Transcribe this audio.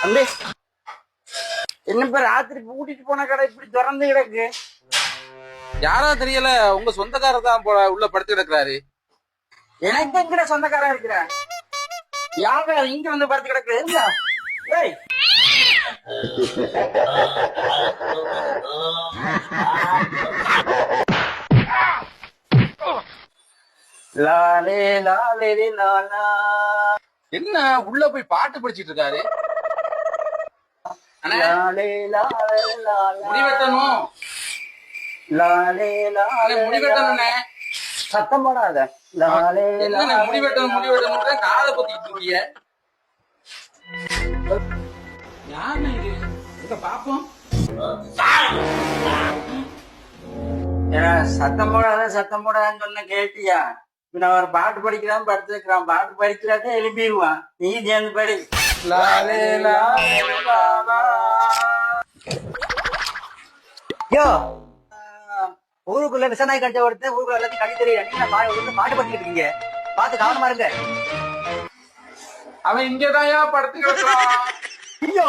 அம்பே என்ன பேர் ராத்திரி கூட்டிட்டு போன கடை இப்படி திறந்து கிடக்கு. யாரா தெரியல, உங்க சொந்தக்காரர் தான் போல உள்ள படுத்து கிடக்குறாரு. எனக்கு எங்கட சொந்தக்காரன் இருக்கிற யாரு இங்க வந்து படுத்து கிடக்கு. ஏய் லாலே லாலே லாலா. என்ன உள்ள போய் பாட்டு படிச்சிட்டு இருக்காரு? அண்ணே, லாலே லாலே லாலா. முடிவெட்டணும். லாலே அண்ணே, லாலே முடிவெட்டணும்ண்ணே. சத்தம் போடாத. லாலே என்ன முடிவெட்டணும் காதை பத்திட்டு இருக்கீங்க? யாருண்ணே இது? எங்க பாப்போம். சத்தம் போடாதான்னு சொன்ன கேட்டியா? நான் ஒரு பாட்டு படிக்கிறான் படுத்துக்கிறான். பாட்டு படிக்கிறாட்டே எழுப்பிடுவான். நீ சேர்ந்து படி. லாலே லாலே லாலா. யோ, ஊருக்குள்ள விசநாய் கடிச்ச ஒருத்தன் ஊருக்குள்ள எல்லாத்தையும் கடி தெரியும். பாட்டு படிச்சுட்டு இருக்கீங்க, பார்த்து கவனமா இருங்க. அவன் இங்கதான் படுத்து கிடக்குறான். ஐயோ